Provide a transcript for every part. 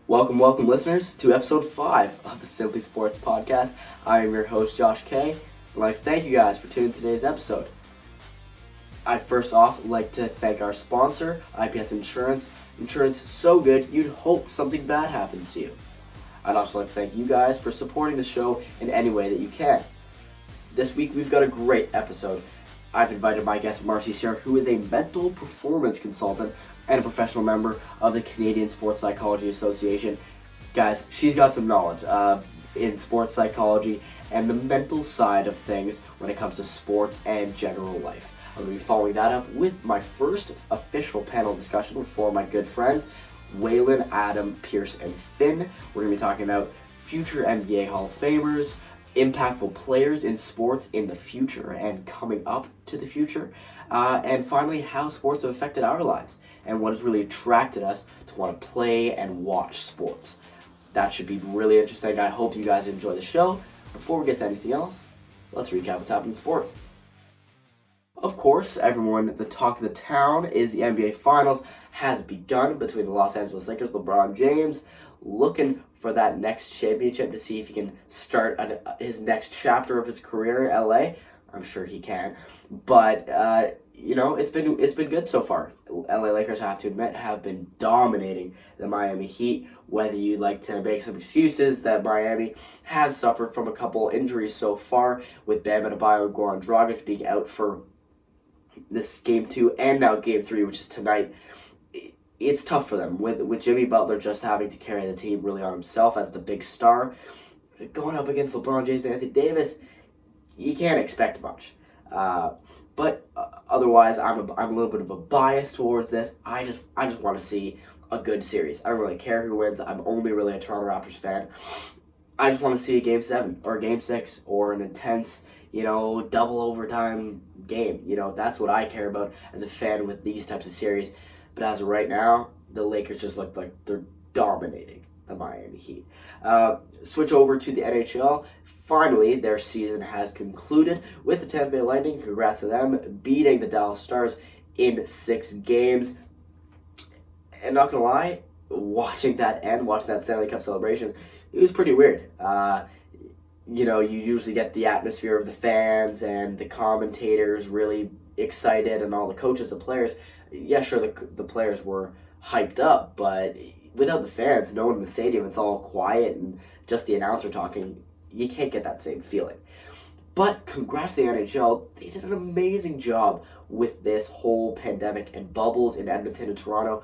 Welcome, listeners, to episode 5 of the Simply Sports Podcast. I am your host, Josh K. I'd like to thank you guys for tuning in today's episode. I'd first off like to thank our sponsor, IPS Insurance. Insurance so good, you'd hope something bad happens to you. I'd also like to thank you guys for supporting the show in any way that you can. This week, we've got a great episode. I've invited my guest, Marci Sier, who is a mental performance consultant and a professional member of the Canadian Sports Psychology Association. Guys, she's got some knowledge in sports psychology and the mental side of things when it comes to sports and general life. I'm going to be following that up with my first official panel discussion with four of my good friends, Waylon, Adam, Pierce, and Fionn. We're going to be talking about future NBA Hall of Famers, impactful players in sports in the future and coming up to the future, and finally how sports have affected our lives and what has really attracted us to want to play and watch sports. That should be really interesting. I hope you guys enjoy the show. Before we get to anything else, let's recap what's happening in sports. Of course, everyone, the talk of the town is the NBA Finals has begun between the Los Angeles Lakers, LeBron James, looking for that next championship to see if he can start his next chapter of his career in LA. I'm sure he can, but it's been good so far. LA Lakers, I have to admit, have been dominating the Miami Heat. Whether you like to make some excuses that Miami has suffered from a couple injuries so far, with Bam Adebayo and Goran Dragic being out for this game 2 and now game 3, which is tonight. It's tough for them with Jimmy Butler just having to carry the team really on himself as the big star. Going up against LeBron James and Anthony Davis, you can't expect much. But otherwise, I'm a little bit of a bias towards this. I just want to see a good series. I don't really care who wins. I'm only really a Toronto Raptors fan. I just want to see a Game 7 or a Game 6 or an intense, double overtime game. That's what I care about as a fan with these types of series. But as of right now, the Lakers just look like they're dominating the Miami Heat. Switch over to the NHL. Finally, their season has concluded with the Tampa Bay Lightning. Congrats to them, beating the Dallas Stars in 6 games. And not gonna lie, watching that Stanley Cup celebration, it was pretty weird. You usually get the atmosphere of the fans and the commentators really excited and all the coaches, the players. Yeah, sure, the players were hyped up, but without the fans, no one in the stadium, it's all quiet and just the announcer talking. You can't get that same feeling. But congrats to the NHL. They did an amazing job with this whole pandemic and bubbles in Edmonton and Toronto.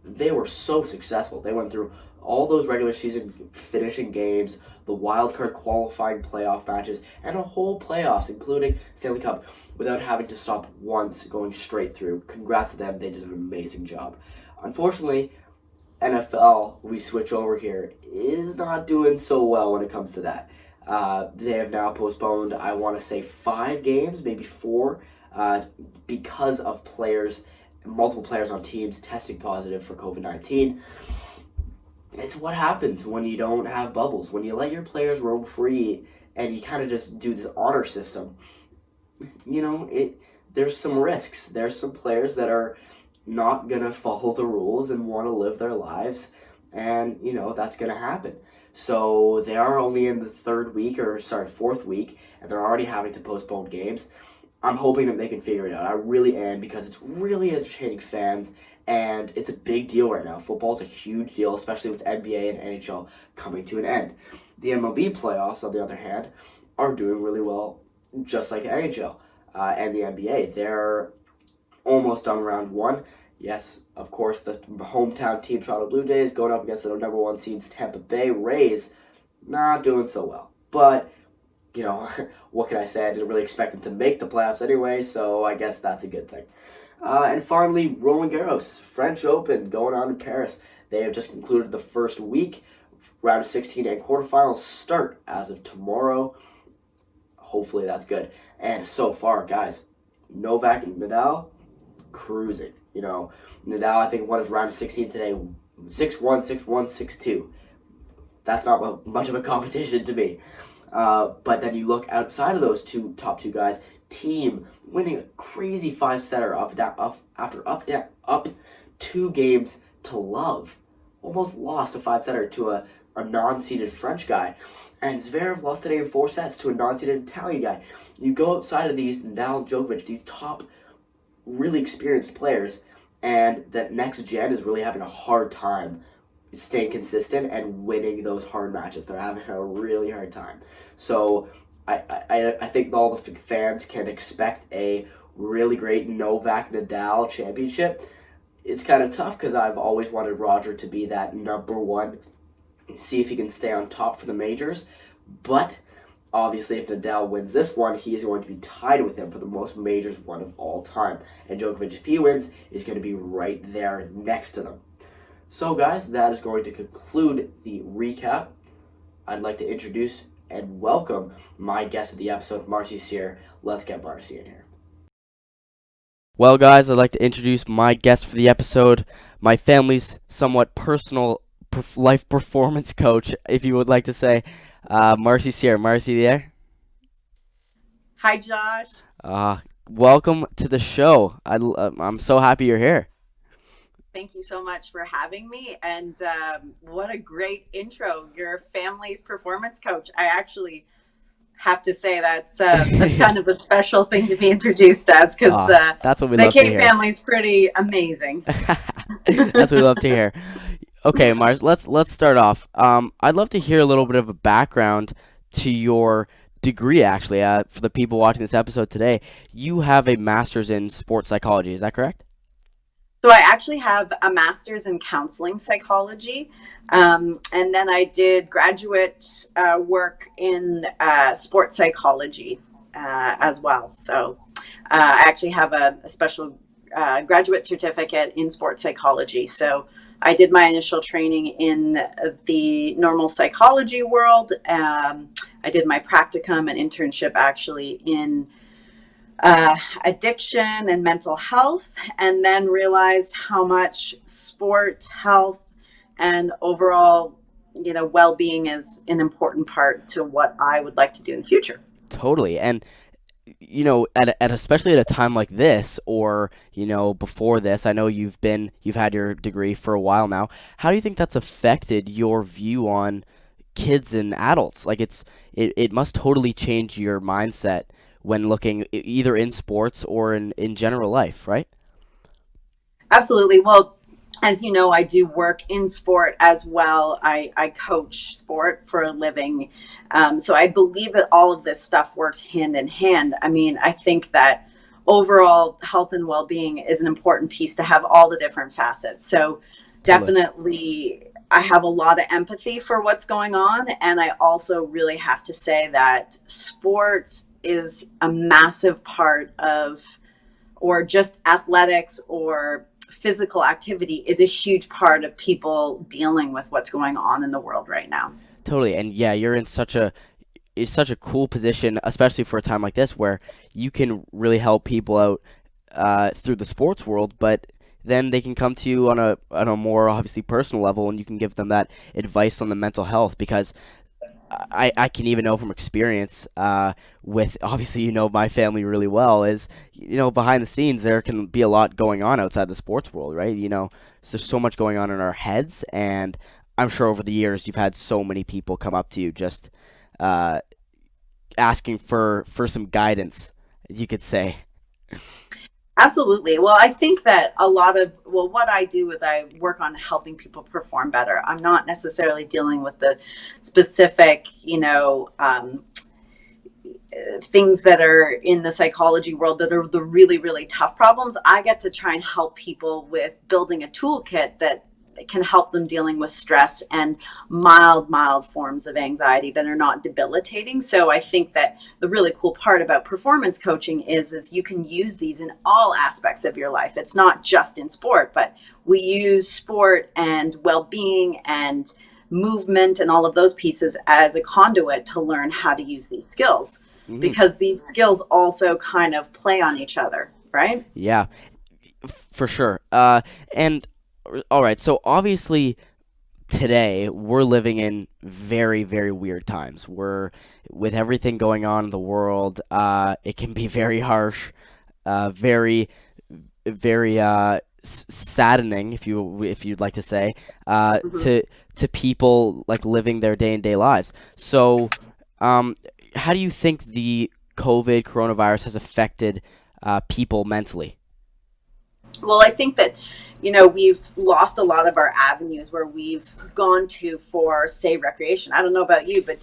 They were so successful. They went through all those regular season finishing games, the wildcard qualifying playoff matches, and a whole playoffs, including Stanley Cup, without having to stop once, going straight through. Congrats to them. They did an amazing job. Unfortunately, NFL, we switch over here, is not doing so well when it comes to that. They have now postponed, I want to say 5 games, maybe 4, because of multiple players on teams testing positive for COVID-19. It's what happens when you don't have bubbles, when you let your players roam free and you kind of just do this honor system. There's some risks. There's some players that are not going to follow the rules and want to live their lives, and that's going to happen. So they are only in the 4th week, and they're already having to postpone games. I'm hoping that they can figure it out. I really am, because it's really entertaining fans, and it's a big deal right now. Football's a huge deal, especially with NBA and NHL coming to an end. The MLB playoffs, on the other hand, are doing really well, just like the NHL and the NBA. They're almost done round 1. Yes, of course, the hometown team, Toronto Blue Jays, going up against the number 1 seeds, Tampa Bay Rays, not doing so well. But what can I say? I didn't really expect them to make the playoffs anyway, so I guess that's a good thing. And finally, Roland Garros, French Open, going on in Paris. They have just concluded the first week. Round of 16 and quarterfinals start as of tomorrow. Hopefully that's good. And so far, guys, Novak and Nadal, cruising. Nadal, I think, won his round of 16 today, 6-1, 6-1, 6-2. That's not much of a competition to me. But then you look outside of those top two guys, Team winning a crazy 5-setter up 2 games to love. almost lost a 5-setter to a non-seeded French guy. And Zverev lost today in 4 sets to a non-seeded Italian guy. You go outside of these Nadal, Djokovic, these top, really experienced players, and that next gen is really having a hard time staying consistent and winning those hard matches. They're having a really hard time. So I think all the fans can expect a really great Novak Nadal championship. It's kind of tough because I've always wanted Roger to be that number one, see if he can stay on top for the majors. But obviously, if Nadal wins this one, he is going to be tied with him for the most majors won of all time. And Djokovic, if he wins, is going to be right there next to them. So, guys, that is going to conclude the recap. I'd like to introduce and welcome my guest of the episode, Marci Sier. Let's get Marci in here. Well, guys, I'd like to introduce my guest for the episode, my family's somewhat personal life performance coach, if you would like to say, Marci Sier. Marci, there? Hi, Josh. Welcome to the show. I'm so happy you're here. Thank you so much for having me. And what a great intro. Your family's performance coach. I actually have to say that's kind of a special thing to be introduced as, because that's what we the love to K hear. family's pretty amazing. That's what we love to hear. Okay, Mars, let's start off. I'd love to hear a little bit of a background to your degree, actually. For the people watching this episode today, you have a master's in sports psychology. Is that correct? So I actually have a master's in counseling psychology, and then I did graduate work in sports psychology as well. So I actually have a special graduate certificate in sports psychology. So I did my initial training in the normal psychology world. I did my practicum and internship actually in addiction and mental health, and then realized how much sport, health, and overall, well-being is an important part to what I would like to do in the future. Totally. And at especially at a time like this, or before this, I know you've had your degree for a while now. How do you think that's affected your view on kids and adults? Like it must totally change your mindset when looking either in sports or in general life, right? Absolutely. Well, as you know, I do work in sport as well. I coach sport for a living. So I believe that all of this stuff works hand in hand. I mean, I think that overall health and well-being is an important piece to have all the different facets. So Totally. definitely, I have a lot of empathy for what's going on. And I also really have to say that sport is a massive part of, or just athletics or physical activity is a huge part of people dealing with what's going on in the world right now. Totally. And yeah, you're in such a cool position, especially for a time like this, where you can really help people out through the sports world, but then they can come to you on a more obviously personal level, and you can give them that advice on the mental health, because I can even know from experience with, obviously, my family really well, is, behind the scenes there can be a lot going on outside the sports world, right? So there's so much going on in our heads, and I'm sure over the years you've had so many people come up to you just asking for some guidance, you could say. Absolutely. Well, I think that what I do is I work on helping people perform better. I'm not necessarily dealing with the specific, things that are in the psychology world that are the really, really tough problems. I get to try and help people with building a toolkit that can help them dealing with stress and mild forms of anxiety that are not debilitating. So I think that the really cool part about performance coaching is you can use these in all aspects of your life. It's not just in sport, but we use sport and well-being and movement and all of those pieces as a conduit to learn how to use these skills, because these skills also kind of play on each other, right? Yeah, for sure. And all right, so obviously today we're living in very, very weird times. With everything going on in the world, it can be very harsh, very, very saddening, if you'd like to say, Mhm. to people like living their day and day lives. So, how do you think the coronavirus has affected people mentally? Well, I think that, we've lost a lot of our avenues where we've gone to for, say, recreation. I don't know about you, but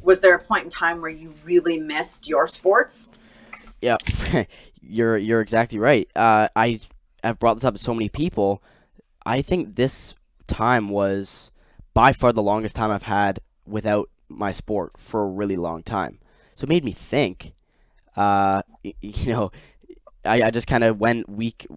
was there a point in time where you really missed your sports? Yeah, you're exactly right. I've brought this up to so many people. I think this time was by far the longest time I've had without my sport for a really long time. So it made me think. You know, I just kind of went week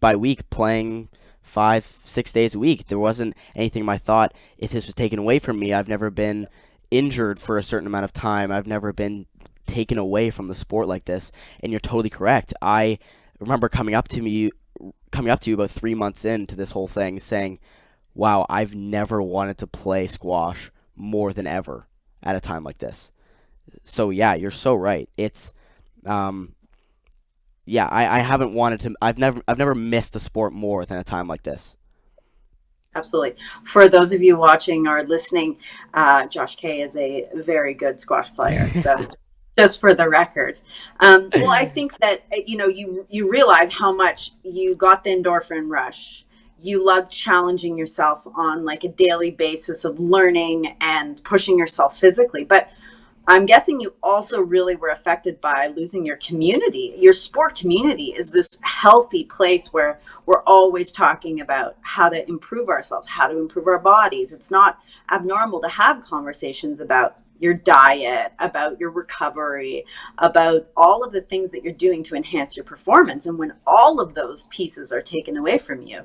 by week playing 5 6 days a week. There wasn't anything in my thought if this was taken away from me. I've never been injured for a certain amount of time. I've never been taken away from the sport like this. And you're totally correct. I remember coming up to you about 3 months into this whole thing saying, wow, I've never wanted to play squash more than ever at a time like this. So yeah, you're so right. It's um yeah, I haven't wanted to. I've never missed a sport more than a time like this. Absolutely. For those of you watching or listening, Josh Kay is a very good squash player. So, just for the record, well, I think that you realize how much you got the endorphin rush. You loved challenging yourself on like a daily basis of learning and pushing yourself physically, but I'm guessing you also really were affected by losing your community. Your sport community is this healthy place where we're always talking about how to improve ourselves, how to improve our bodies. It's not abnormal to have conversations about your diet, about your recovery, about all of the things that you're doing to enhance your performance. And when all of those pieces are taken away from you,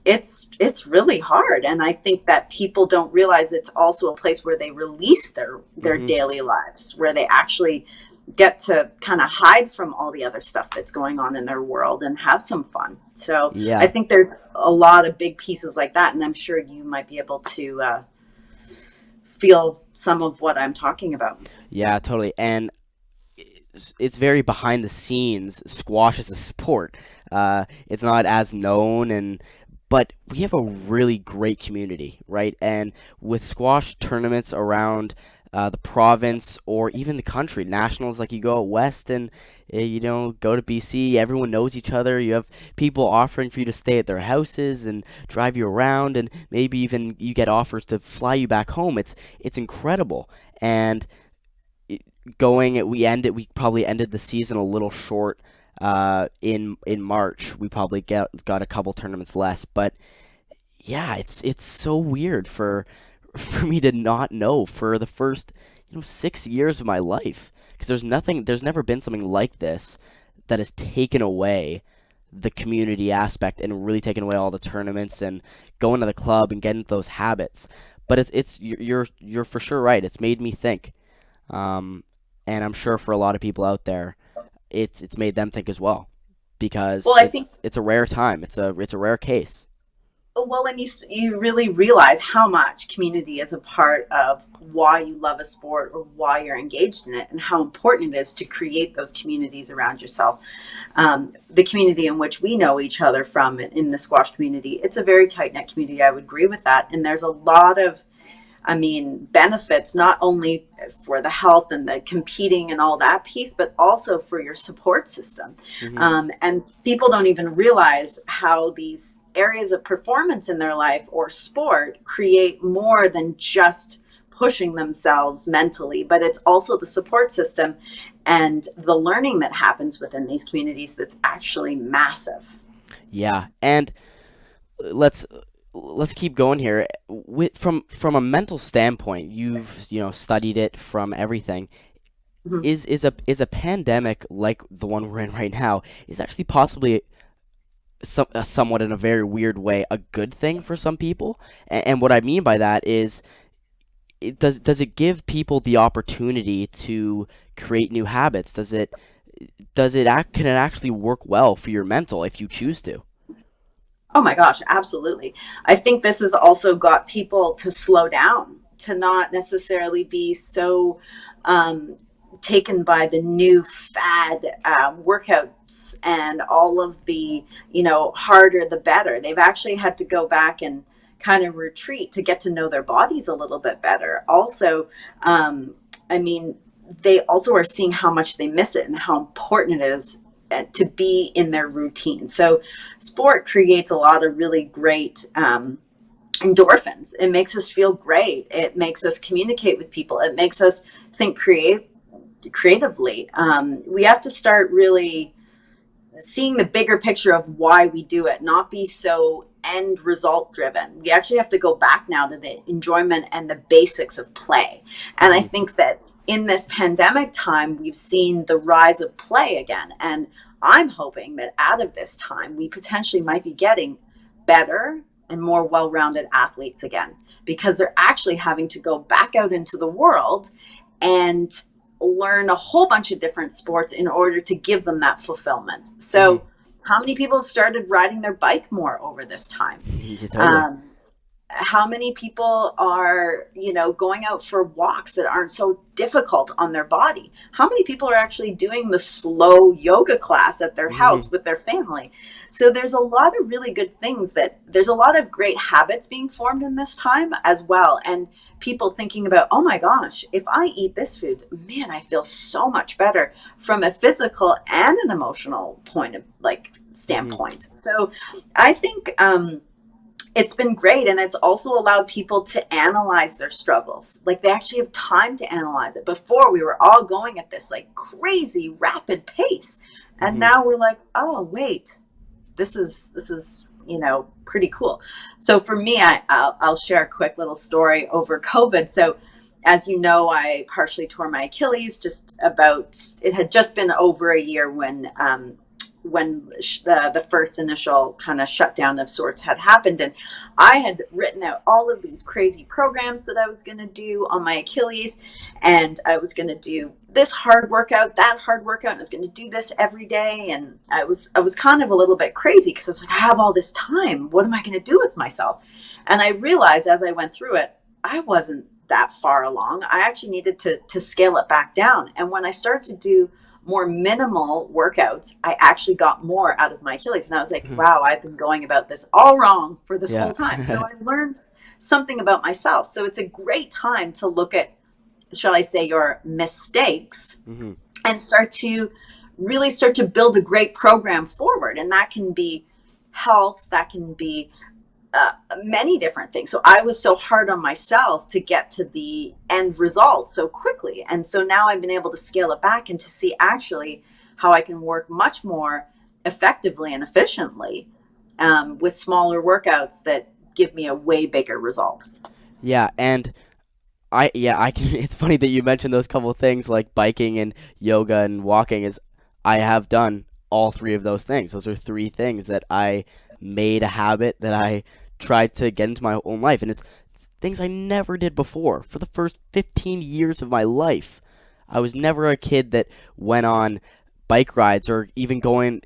it's really hard, and I think that people don't realize it's also a place where they release their hmm daily lives, where they actually get to kind of hide from all the other stuff that's going on in their world and have some fun. So I Yeah, think there's a lot of big pieces like that, and I'm sure you might be able to feel some of what I'm talking about. yeah, totally. And it's very behind the scenes. Squash is a sport. It's not as known, but we have a really great community, right? And with squash tournaments around the province or even the country, nationals, like you go out west and go to BC, everyone knows each other. You have people offering for you to stay at their houses and drive you around, and maybe even you get offers to fly you back home. It's incredible. And we probably ended the season a little short in March. We probably got a couple tournaments less, but yeah, it's so weird for for me to not know for the first 6 years of my life, because there's never been something like this that has taken away the community aspect and really taken away all the tournaments and going to the club and getting those habits. But you're for sure right. It's made me think. Um, and I'm sure for a lot of people out there, it's made them think as well, because Well, I think it's a rare time. It's a rare case. Well, and you really realize how much community is a part of why you love a sport or why you're engaged in it, and how important it is to create those communities around yourself. The community in which we know each other from in the squash community, it's a very tight knit community. I would agree with that, and there's a lot of benefits, not only for the health and the competing and all that piece, but also for your support system. hmm And people don't even realize how these areas of performance in their life or sport create more than just pushing themselves mentally, but it's also the support system and the learning that happens within these communities that's actually massive. Yeah, and let's let's keep going here. From a mental standpoint, you've studied it from everything. Mhm. Is a pandemic like the one we're in right now is actually possibly somewhat in a very weird way a good thing for some people? And what I mean by that is, does it give people the opportunity to create new habits? Can it actually work well for your mental if you choose to? Oh my gosh, absolutely. I think this has also got people to slow down, to not necessarily be so um, taken by the new fad workouts and all of the, harder the better. They've actually had to go back and kind of retreat to get to know their bodies a little bit better. Also, I mean, they also are seeing how much they miss it and how important it is to be in their routine. So sport creates a lot of really great endorphins. It makes us feel great. It makes us communicate with people. It makes us think creatively. We have to start really seeing the bigger picture of why we do it, not be so end result driven. We actually have to go back now to the enjoyment and the basics of play. And I think that in this pandemic time, we've seen the rise of play again. And I'm hoping that out of this time, we potentially might be getting better and more well-rounded athletes again, because they're actually having to go back out into the world and learn a whole bunch of different sports in order to give them that fulfillment. So how many people have started riding their bike more over this time? Totally. How many people are, going out for walks that aren't so difficult on their body? How many people are actually doing the slow yoga class at their house with their family? So there's a lot of really good things there's a lot of great habits being formed in this time as well. And people thinking about, oh my gosh, if I eat this food, man, I feel so much better from a physical and an emotional standpoint. So I think, it's been great. And it's also allowed people to analyze their struggles. Like they actually have time to analyze it. Before we were all going at this like crazy rapid pace. And now we're like, oh, wait, this is, pretty cool. So for me, I'll share a quick little story over COVID. So as you know, I partially tore my Achilles it had just been over a year when the first initial kind of shutdown of sorts had happened. And I had written out all of these crazy programs that I was going to do on my Achilles. And I was going to do this hard workout, that hard workout. And I was going to do this every day. And I was kind of a little bit crazy because I was like, I have all this time. What am I going to do with myself? And I realized as I went through it, I wasn't that far along. I actually needed to scale it back down. And when I started to do more minimal workouts, I actually got more out of my Achilles. And I was like, wow, I've been going about this all wrong for this whole time. So I learned something about myself. So it's a great time to look at, shall I say, your mistakes and start to build a great program forward. And that can be health, that can be many different things. So I was so hard on myself to get to the end result so quickly. And so now I've been able to scale it back and to see actually how I can work much more effectively and efficiently with smaller workouts that give me a way bigger result. Yeah, and I can. It's funny that you mentioned those couple of things like biking and yoga and walking. I have done all three of those things. Those are three things that I made a habit that I tried to get into my own life, and it's things I never did before. For the first 15 years of my life, I was never a kid that went on bike rides or even going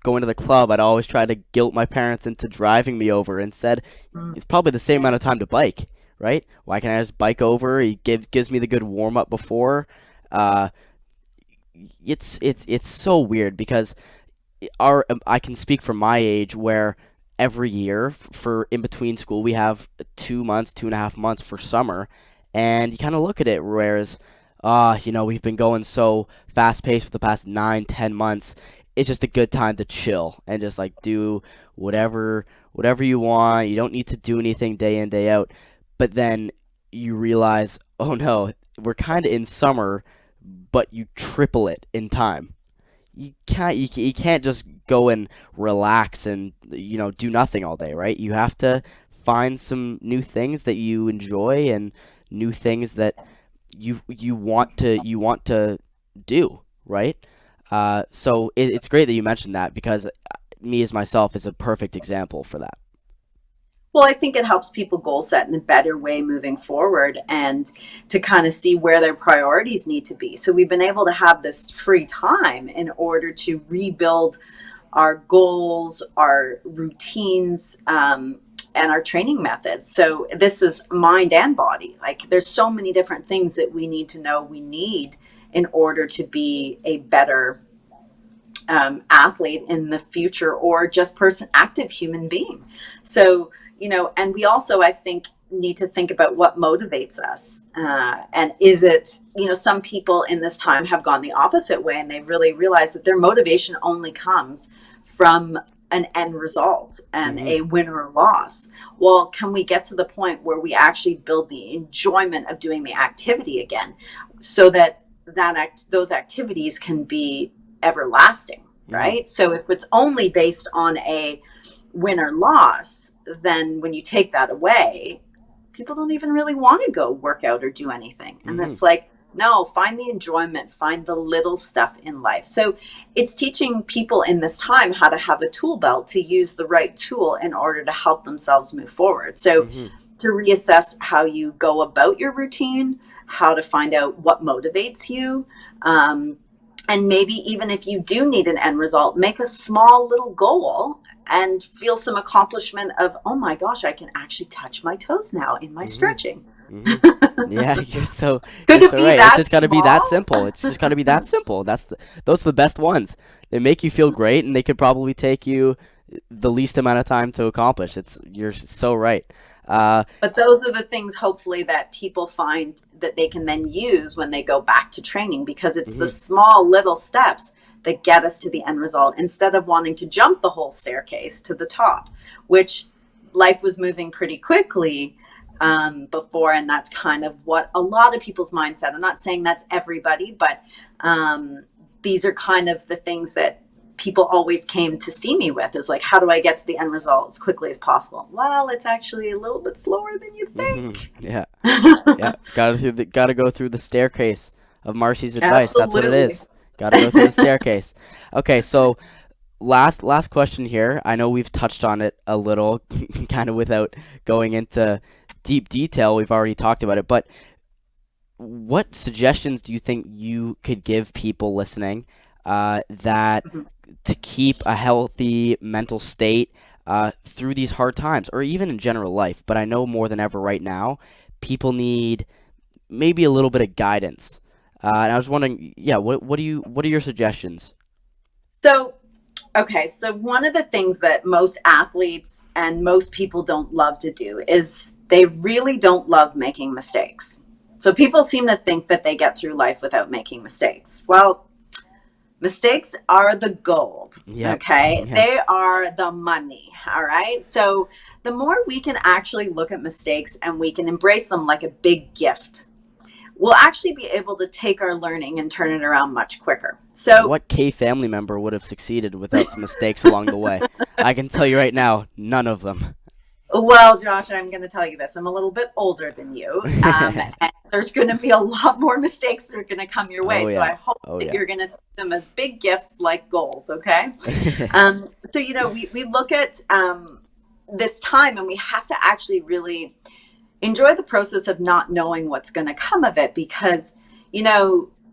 to the club. I'd always try to guilt my parents into driving me over. Instead, it's probably the same amount of time to bike, right? Why can't I just bike over? He gives me the good warm up before. It's so weird because I can speak from my age where every year for in between school we have 2.5 months for summer, and you kind of look at it whereas we've been going so fast paced for the past 9-10 months. It's just a good time to chill and just like do whatever you want. You don't need to do anything day in day out. But then you realize, oh no, we're kind of in summer, but you triple it in time. You can't just go and relax and do nothing all day, right? You have to find some new things that you enjoy and new things that you want to do, right? So it's great that you mentioned that because me as myself is a perfect example for that. Well, I think it helps people goal set in a better way moving forward and to kind of see where their priorities need to be. So we've been able to have this free time in order to rebuild our goals, our routines, and our training methods. So this is mind and body. Like there's so many different things that we need to know we need in order to be a better athlete in the future, or just active human being. So, and we also, I think, need to think about what motivates us. And is it, some people in this time have gone the opposite way, and they've really realized that their motivation only comes from an end result and a win or loss. Well, can we get to the point where we actually build the enjoyment of doing the activity again, so that those activities can be everlasting, right? So if it's only based on a win or loss, then when you take that away, people don't even really want to go work out or do anything. And it's like, no, find the enjoyment, find the little stuff in life. So it's teaching people in this time how to have a tool belt to use the right tool in order to help themselves move forward. So to reassess how you go about your routine, how to find out what motivates you, and maybe even if you do need an end result, make a small little goal and feel some accomplishment of, oh my gosh, I can actually touch my toes now in my stretching. Yeah, you're so Could you're it so be right. that It's just got to be that small? simple. It's just got to be that simple. Those are the best ones. They make you feel great, and they could probably take you the least amount of time to accomplish. You're so right. But those are the things, hopefully, that people find that they can then use when they go back to training, because it's the small little steps that get us to the end result, instead of wanting to jump the whole staircase to the top, which life was moving pretty quickly before. And that's kind of what a lot of people's mindset. I'm not saying that's everybody, but these are kind of the things that people always came to see me with, is like, how do I get to the end result as quickly as possible? Well, it's actually a little bit slower than you think. Yeah. Yeah. Gotta go through the staircase of Marci's advice. That's what it Absolutely. is. Gotta go through the staircase. Okay, so last question here. I know we've touched on it a little, kind of without going into deep detail. We've already talked about it, but what suggestions do you think you could give people listening that to keep a healthy mental state through these hard times, or even in general life? But I know more than ever right now, people need maybe a little bit of guidance. And I was wondering, what are your suggestions? So, okay, so one of the things that most athletes and most people don't love to do is they really don't love making mistakes. So people seem to think that they get through life without making mistakes. Well, mistakes are the gold, okay? Yep. They are the money, all right? So the more we can actually look at mistakes and we can embrace them like a big gift, we'll actually be able to take our learning and turn it around much quicker. So What K family member would have succeeded without some mistakes along the way? I can tell you right now, none of them. well, Josh, I'm going to tell you this. I'm a little bit older than you. And there's going to be a lot more mistakes that are going to come your way. Oh, So yeah. I hope Oh, that yeah. you're going to see them as big gifts like gold, okay? So, we look at this time, and we have to actually really enjoy the process of not knowing what's going to come of it, because,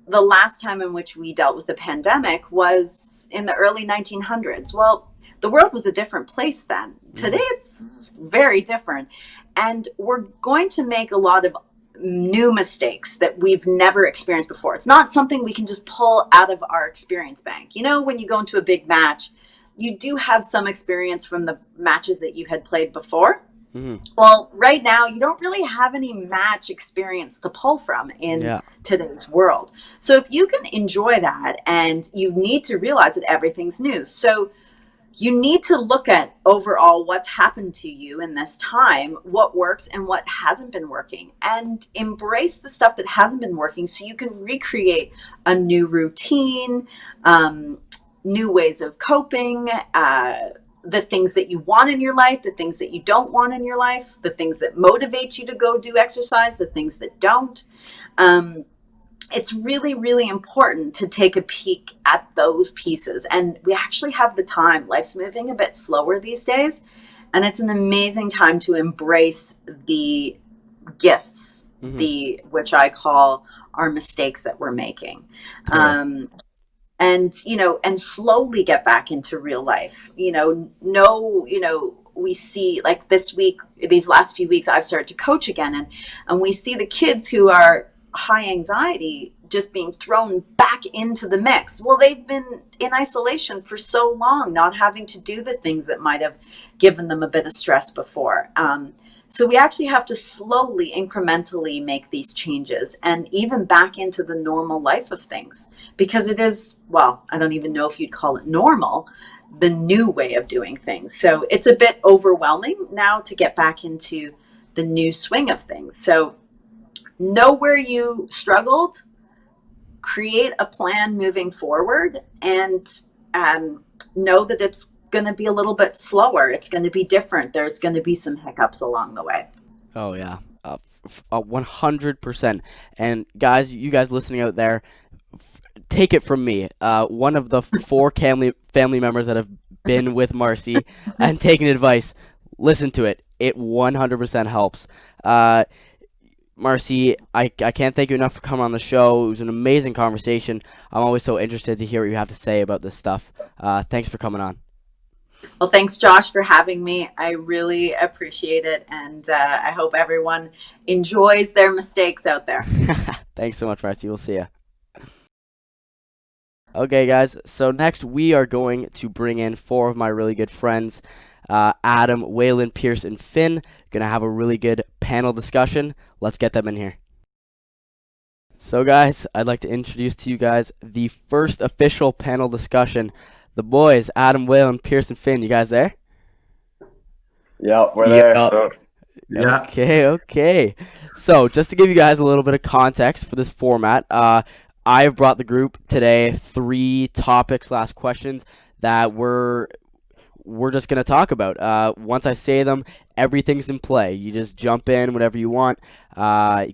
the last time in which we dealt with the pandemic was in the early 1900s. Well, the world was a different place then. Today, it's very different. And we're going to make a lot of new mistakes that we've never experienced before. It's not something we can just pull out of our experience bank. When you go into a big match, you do have some experience from the matches that you had played before. Well, right now, you don't really have any match experience to pull from in today's world. So if you can enjoy that, and you need to realize that everything's new. So you need to look at overall what's happened to you in this time, what works and what hasn't been working, and embrace the stuff that hasn't been working so you can recreate a new routine, new ways of coping, the things that you want in your life, the things that you don't want in your life, the things that motivate you to go do exercise, the things that don't. It's really, really important to take a peek at those pieces. And we actually have the time. Life's moving a bit slower these days. And it's an amazing time to embrace the gifts, which I call our mistakes that we're making. And slowly get back into real life. We see, like, this week, these last few weeks, I've started to coach again, and we see the kids who are high anxiety, just being thrown back into the mix. Well, they've been in isolation for so long, not having to do the things that might have given them a bit of stress before. So we actually have to slowly, incrementally make these changes and even back into the normal life of things, because it is, well, I don't even know if you'd call it normal, the new way of doing things. So it's a bit overwhelming now to get back into the new swing of things. So know where you struggled, create a plan moving forward, and know that it's going to be a little bit slower. It's going to be different. There's going to be some hiccups along the way. Oh yeah, 100%. And guys, you guys listening out there, take it from me. One of the 4 family members that have been with Marci and taken advice, listen to it. It 100% helps. Marci, I can't thank you enough for coming on the show. It was an amazing conversation. I'm always so interested to hear what you have to say about this stuff. Thanks for coming on. Well, thanks, Josh, for having me. I really appreciate it, and I hope everyone enjoys their mistakes out there. Thanks so much, Marci. We'll see you. Okay, guys, so next we are going to bring in 4 of my really good friends, Adam, Waylon, Pierce, and Finn. Going to have a really good panel discussion. Let's get them in here. So, guys, I'd like to introduce to you guys the first official panel discussion. The boys, Adam, Waylon, Pierce, and Finn. You guys there? Yeah, we're there. Yeah. Okay. So, just to give you guys a little bit of context for this format, I have brought the group today 3 topics, last questions that we're just going to talk about. Once I say them, everything's in play. You just jump in whenever you want,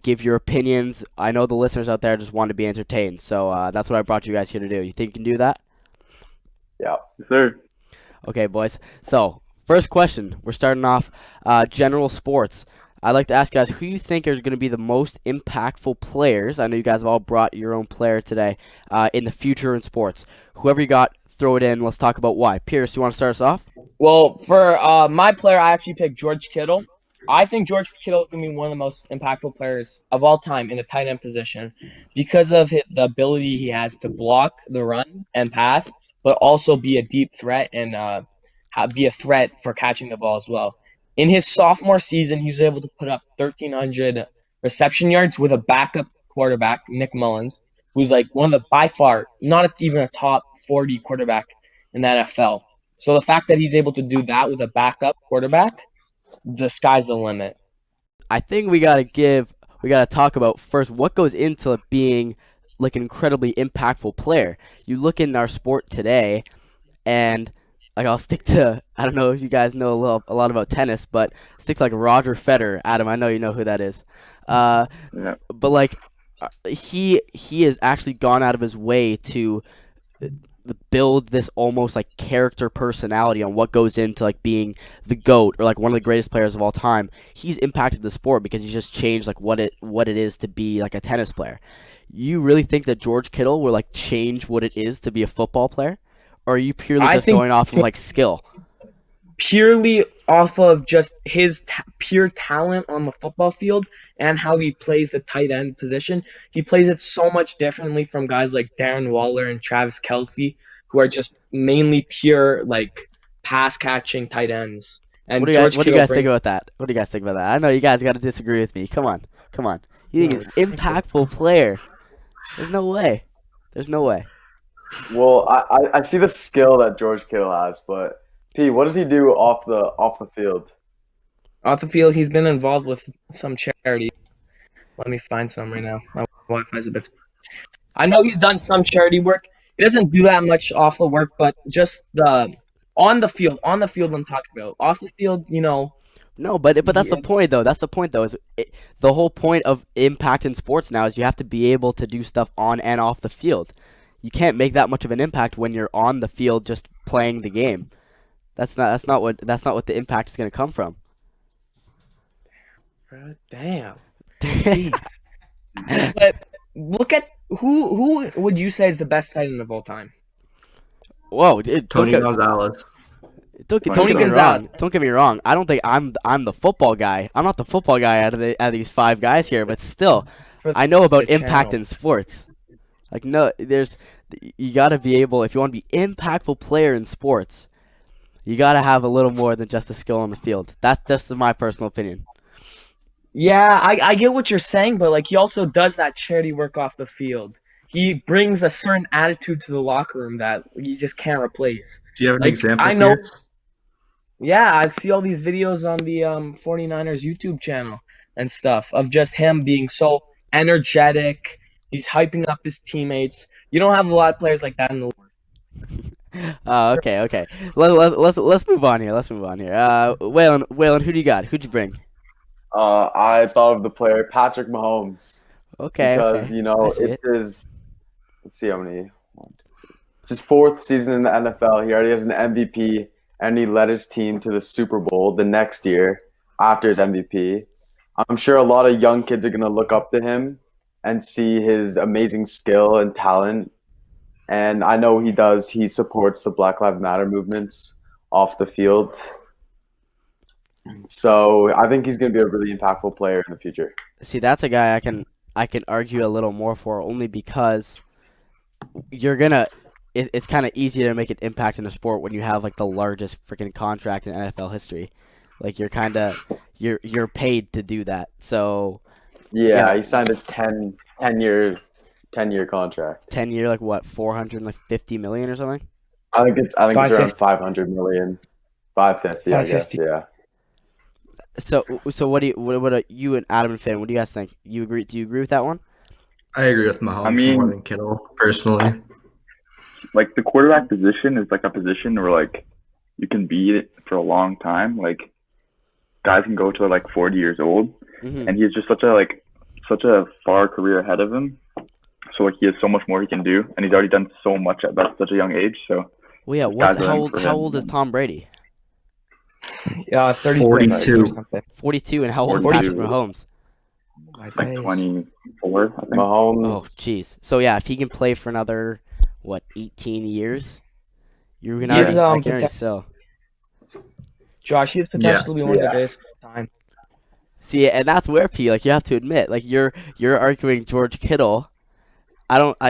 give your opinions. I know the listeners out there just want to be entertained, so that's what I brought you guys here to do. You think you can do that? Yeah. Yes, sir. Okay, boys. So, first question. We're starting off general sports. I'd like to ask you guys who you think are going to be the most impactful players. I know you guys have all brought your own player today in the future in sports. Whoever you got, throw it in. Let's talk about why. Pierce, you want to start us off? Well, for my player, I actually picked George Kittle. I think George Kittle is going to be one of the most impactful players of all time in the tight end position because of the ability he has to block the run and pass, but also be a deep threat and be a threat for catching the ball as well. In his sophomore season, he was able to put up 1,300 reception yards with a backup quarterback, Nick Mullins, who's like one of the, by far, not even a top 40 quarterback in the NFL. So the fact that he's able to do that with a backup quarterback, the sky's the limit. I think we gotta talk about first what goes into being like an incredibly impactful player. You look in our sport today, and like I'll stick to, I don't know if you guys know a lot about tennis, but stick to like Roger Federer. Adam, I know you know who that is. Yeah. But like he has actually gone out of his way to build this almost like character personality on what goes into like being the GOAT or like one of the greatest players of all time. He's impacted the sport because he's just changed like what it is to be like a tennis player. You really think that George Kittle will like change what it is to be a football player? Or are you purely just going off of like skill? Purely off of just his pure talent on the football field and how he plays the tight end position. He plays it so much differently from guys like Darren Waller and Travis Kelce, who are just mainly pure like pass catching tight ends. And what do you guys think about that? What do you guys think about that? I know you guys got to disagree with me. Come on. You think he's an impactful player? There's no way. Well, I see the skill that George Kittle has, but P, what does he do off the field? Off the field, he's been involved with some charity. Let me find some right now. My Wi-Fi's a bit. I know he's done some charity work. He doesn't do that much off the work, but just on the field I'm talking about. Off the field, you know. No, but that's the point though. The whole point of impact in sports now is you have to be able to do stuff on and off the field. You can't make that much of an impact when you're on the field just playing the game. That's not what the impact is going to come from. Damn. Jeez. But look at who would you say is the best tight end of all time? Whoa, dude, Tony Gonzalez. Don't get me wrong. I don't think I'm the football guy. I'm not the football guy out of these 5 guys here, but still, I know about impact in sports. Like no, you got to be able if you want to be impactful player in sports, you got to have a little more than just a skill on the field. That's just my personal opinion. Yeah, I get what you're saying, but like he also does that charity work off the field. He brings a certain attitude to the locker room that you just can't replace. Do you have an Like example, I know, Pierce? yeah, I see all these videos on the 49ers YouTube channel and stuff of just him being so energetic. He's hyping up his teammates. You don't have a lot of players like that in the league. Oh, okay. Let's move on here. Waylon, who do you got? Who'd you bring? I thought of the player Patrick Mahomes Okay, because okay. I see it's his. Let's see how many. It's his fourth season in the NFL. He already has an MVP, and he led his team to the Super Bowl the next year after his MVP. I'm sure a lot of young kids are going to look up to him and see his amazing skill and talent. And I know he does. He supports the Black Lives Matter movements off the field. So I think he's going to be a really impactful player in the future. See, that's a guy I can argue a little more for only because it's kind of easy to make an impact in a sport when you have like the largest freaking contract in NFL history. Like you're paid to do that. So Yeah, he signed a 10-year contract. 10-year, like what, 450 million or something? I think it's around 550. 500 million, 550, I guess. 550. Yeah. So what do you and Adam and Finn? What do you guys think? You agree? Do you agree with that one? I agree with Mahomes more than Kittle, personally. Like the quarterback position is like a position where like you can be it for a long time. Like guys can go to like 40 years old, and he's just such a far career ahead of him. So like he has so much more he can do, and he's already done so much at such a young age. So Well, yeah. How old is Tom Brady? 36 42. or something. 42, and how old is 42. Patrick Mahomes? like 24, I think. Mahomes. Oh, jeez. So yeah, if he can play for another 18 years, you're gonna He is, already sell. Josh, he has potential to be one of the greatest of all time. See, and that's where you have to admit, like you're arguing George Kittle.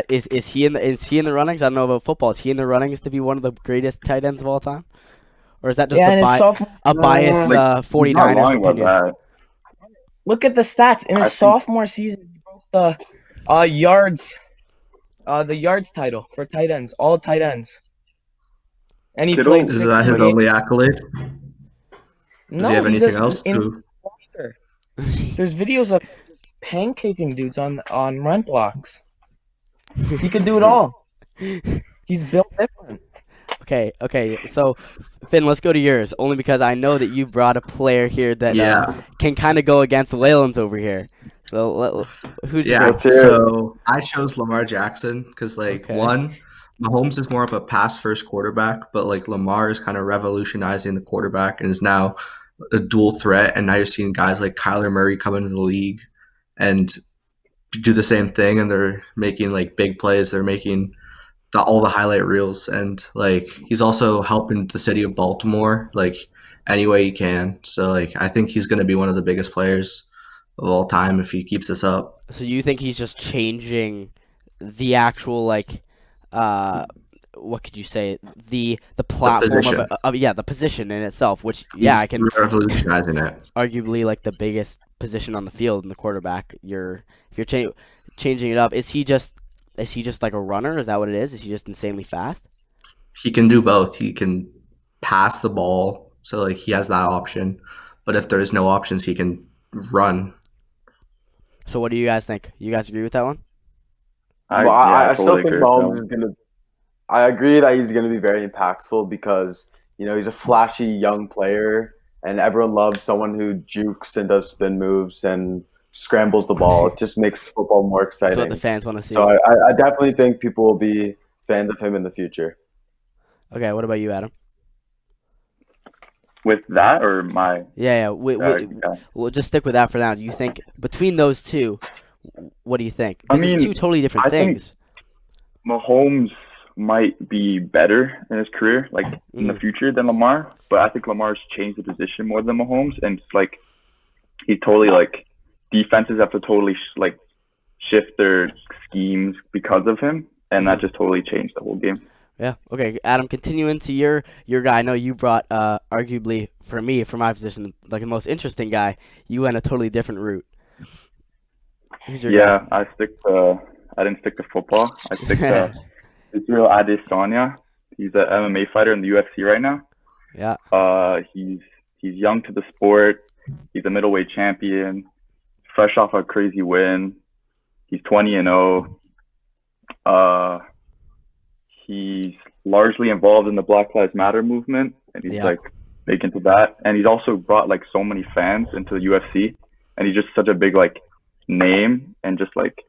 Is he in the runnings? I don't know about football. Is he in the runnings to be one of the greatest tight ends of all time? Or is that just a biased 49ers opinion? That. Look at the stats. In his sophomore season, he broke the yards title for tight ends, all tight ends. And he played. Is that his only accolade? No, Does he have he's anything just else? There's videos of pancaking dudes on run blocks. He could do it all. He's built different. Okay. So, Finn, let's go to yours. Only because I know that you brought a player here that can kind of go against Waylon's over here. So, who'd you bring? So I chose Lamar Jackson because, one, Mahomes is more of a pass-first quarterback, but Lamar is kind of revolutionizing the quarterback and is now a dual threat. And now you're seeing guys like Kyler Murray come into the league and do the same thing, and they're making big plays. They're making all the highlight reels, and he's also helping the city of Baltimore any way he can. So I think he's going to be one of the biggest players of all time if he keeps this up. So you think he's just changing the actual what could you say, the platform the position in itself, which I can revolutionizing it. Arguably the biggest position on the field in the quarterback. If you're changing it up, is he just like a runner? Is that what it is? Is he just insanely fast? He can do both. He can pass the ball, so he has that option. But if there's no options, he can run. So what do you guys think? You guys agree with that one? I still think Mahomes is gonna. I agree that he's gonna be very impactful because he's a flashy young player, and everyone loves someone who jukes and does spin moves and scrambles the ball. It just makes football more exciting. That's what the fans want to see. So I definitely think people will be fans of him in the future. Okay, what about you, Adam? With that or my? Yeah. We'll just stick with that for now. Do you think between those two, what do you think? Because it's two totally different things. Mahomes might be better in his career, in the future than Lamar, but I think Lamar's changed the position more than Mahomes, and it's he's totally defenses have to totally shift their schemes because of him, and that just totally changed the whole game. Yeah. Okay, Adam, continuing to your guy. I know you brought arguably for me, for my position, like the most interesting guy. You went a totally different route. Who's your guy? I didn't stick to football. I stick to Israel Adesanya. He's an MMA fighter in the UFC right now. Yeah. He's young to the sport. He's a middleweight champion, fresh off a crazy win. He's 20-0. He's largely involved in the Black Lives Matter movement, and he's like big into that. And he's also brought like so many fans into the UFC, and he's just such a big like name, and just like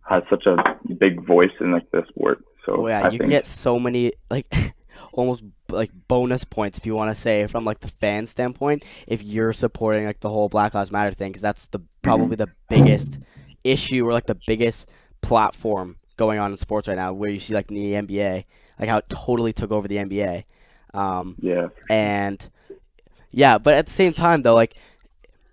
has such a big voice in like the sport. So you can get so many like almost like bonus points, if you want to say, from like the fan standpoint, if you're supporting like the whole Black Lives Matter thing, because that's probably the biggest issue, or like the biggest platform going on in sports right now, where you see like in the NBA, like how it totally took over the NBA. But at the same time though, like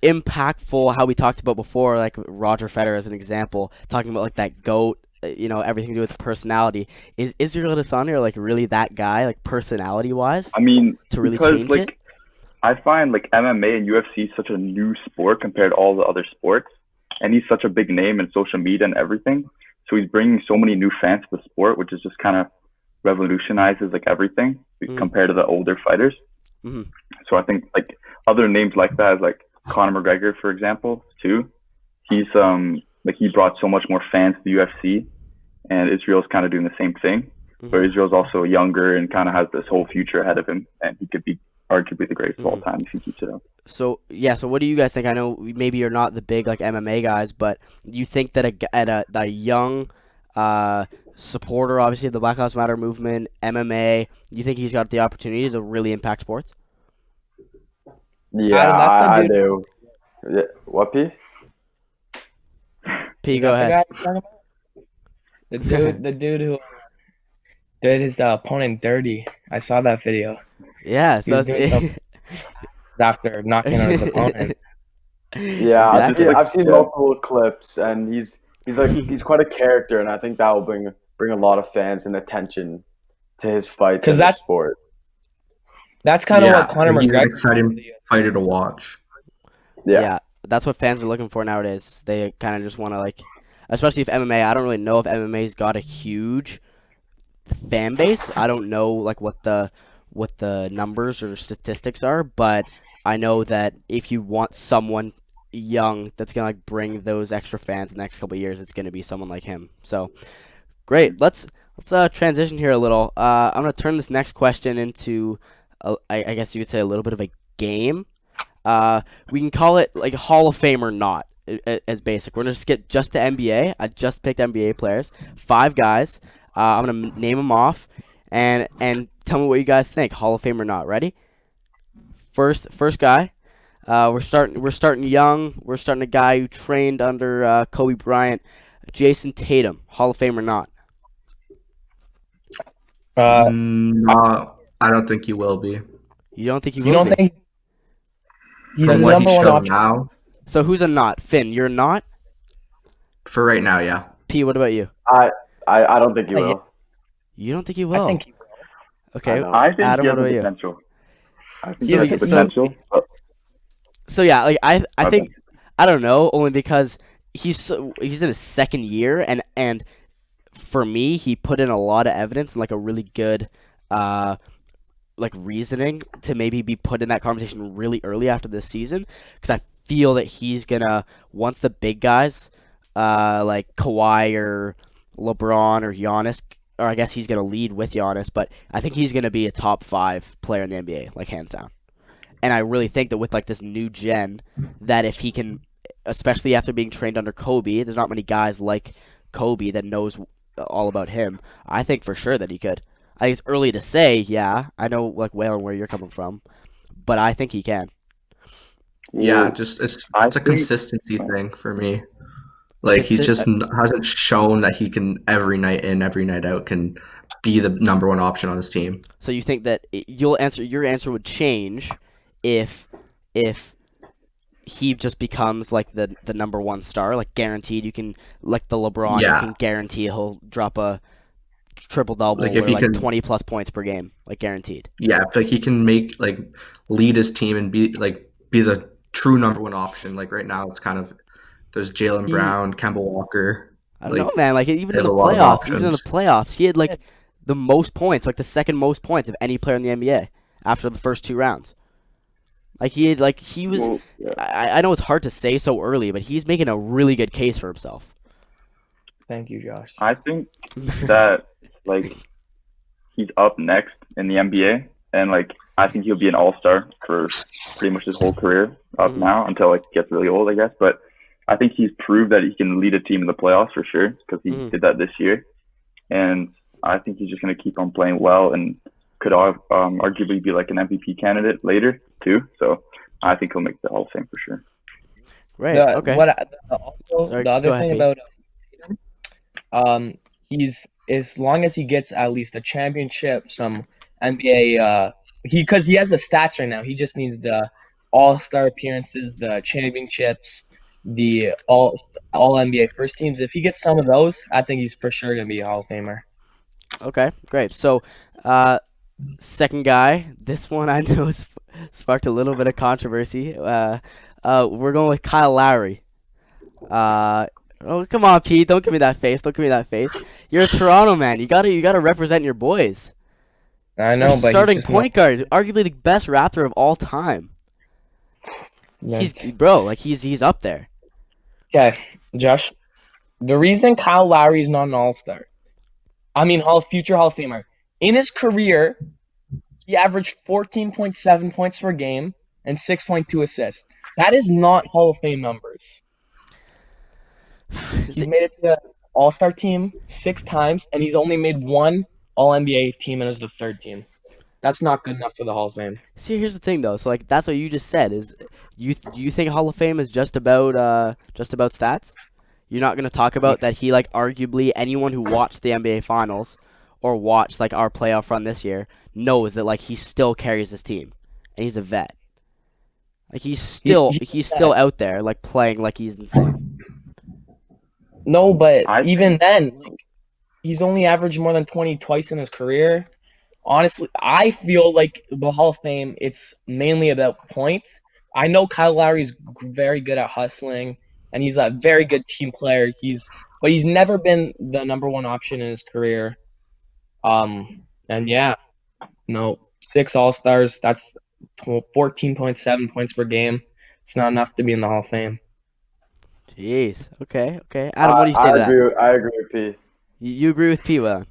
impactful, how we talked about before, like Roger Federer as an example, talking about like that GOAT, everything to do with personality. Is Israel Adesanya like really that guy, like personality wise? I mean, to really because, change like, it? I find like MMA and UFC such a new sport compared to all the other sports, and he's such a big name in social media and everything. So he's bringing so many new fans to the sport, which is just kind of revolutionizes like everything compared to the older fighters. So I think like other names like that is like Conor McGregor, for example, too. He's like he brought so much more fans to the UFC, and Israel's kind of doing the same thing. But Israel's also younger and kind of has this whole future ahead of him, and he could be arguably the greatest of all time if he keeps it up. So what do you guys think? I know maybe you're not the big like MMA guys, but you think that a young supporter, obviously, of the Black Lives Matter movement, MMA, you think he's got the opportunity to really impact sports? Yeah, I do. Yeah. What, P? P, go ahead. The dude who did his opponent dirty. I saw that video. Yeah, so after knocking on his opponent. Yeah, exactly. I've seen multiple clips, and he's quite a character, and I think that will bring a lot of fans and attention to his fight in the sport. That's kind of what Conor McGregor. An exciting fighter to watch. Yeah, that's what fans are looking for nowadays. They kind of just want to like, especially if MMA. I don't really know if MMA's got a huge fan base. I don't know like what the numbers or statistics are, but I know that if you want someone young that's gonna like bring those extra fans in the next couple of years, it's gonna be someone like him. So great. Let's transition here a little. I'm gonna turn this next question into I guess you could say a little bit of a game. We can call it like Hall of Fame or not as basic. We're gonna just get just the NBA. I just picked NBA players, 5 guys. I'm gonna name them off, and tell me what you guys think. Hall of Fame or not? Ready? First guy. We're starting young. We're starting a guy who trained under Kobe Bryant, Jason Tatum. Hall of Fame or not? No, I don't think he will be. You don't think he will? You don't think he's the number one option now? So who's a not? Finn, you're not? For right now, yeah. P, what about you? I don't think he will. You don't think he will? I think he will. Okay, I think Adam, he has what about the you? potential. I think he has the potential. So yeah, like I think I don't know, only because he's in his second year, and for me, he put in a lot of evidence and like a really good like reasoning to maybe be put in that conversation really early after this season, because I feel that he's gonna, once the big guys like Kawhi or LeBron or Giannis, or I guess he's gonna lead with Giannis, but I think he's gonna be a top 5 player in the NBA, like hands down. And I really think that with like this new gen, that if he can, especially after being trained under Kobe, there's not many guys like Kobe that knows all about him. I think for sure that he could. I think it's early to say, yeah. I know like Waylon where you're coming from, but I think he can. Yeah, just it's a consistency thing for me. Like he just hasn't shown that he can every night in, every night out can be the number one option on his team. So you think that your answer would change if he just becomes like the number one star, like guaranteed. You can like the LeBron, Yeah. you can guarantee he'll drop a triple double Like, or if he like can- 20 plus points per game, like guaranteed. Yeah, if like he can make like lead his team and be the true number one option. Like right now, it's kind of there's Jaylen Brown, Kemba Walker. I don't know, man. Like even they in have the a lot of playoffs, even in the options. playoffs, he had like the most points, like the second most points of any player in the NBA after the first 2 rounds. Like he was. Well, yeah. I know it's hard to say so early, but he's making a really good case for himself. Thank you, Josh. I think that like he's up next in the NBA, and like I think he'll be an all-star for pretty much his whole career up now until like he gets really old, I guess. But I think he's proved that he can lead a team in the playoffs for sure because he did that this year, and I think he's just going to keep on playing well and could arguably be like an MVP candidate later too. So I think he'll make the Hall of Fame for sure. Right. Okay. Sorry, The other go ahead, thing Pete. about he's as long as he gets at least a championship, some NBA, because he has the stats right now. He just needs the All-Star appearances, the championships, the all NBA first teams. If he gets some of those, I think he's for sure gonna be a Hall of Famer. Okay, great. So, second guy, this one I know sparked a little bit of controversy. We're going with Kyle Lowry. Oh, come on, Pete! Don't give me that face. Don't give me that face. You're a Toronto man. You gotta represent your boys. I know, Your but starting he's just point guard, arguably the best Raptor of all time. He's up there. Okay, Josh. The reason Kyle Lowry is not an All-Star, future Hall of Famer, in his career, he averaged 14.7 points per game and 6.2 assists. That is not Hall of Fame numbers. He's made it to the All-Star team 6 times, and he's only made one All-NBA team, and it was the 3rd team. That's not good enough for the Hall of Fame. See, here's the thing, though. So, like, that's what you just said. Is you think Hall of Fame is just about stats? You're not gonna talk about that he like arguably anyone who watched the NBA Finals or watched like our playoff run this year knows that like he still carries his team and he's a vet. Like he's still out there like playing like he's insane. No, but even then, like, he's only averaged more than 20 twice in his career. Honestly, I feel like the Hall of Fame, it's mainly about points. I know Kyle Lowry's very good at hustling, and he's a very good team player. But he's never been the number one option in his career. And yeah, no, 6 All-Stars, that's 14.7 points per game. It's not enough to be in the Hall of Fame. Jeez. Okay. Adam, what do you say to that? I agree with P. You agree with P, Waylon?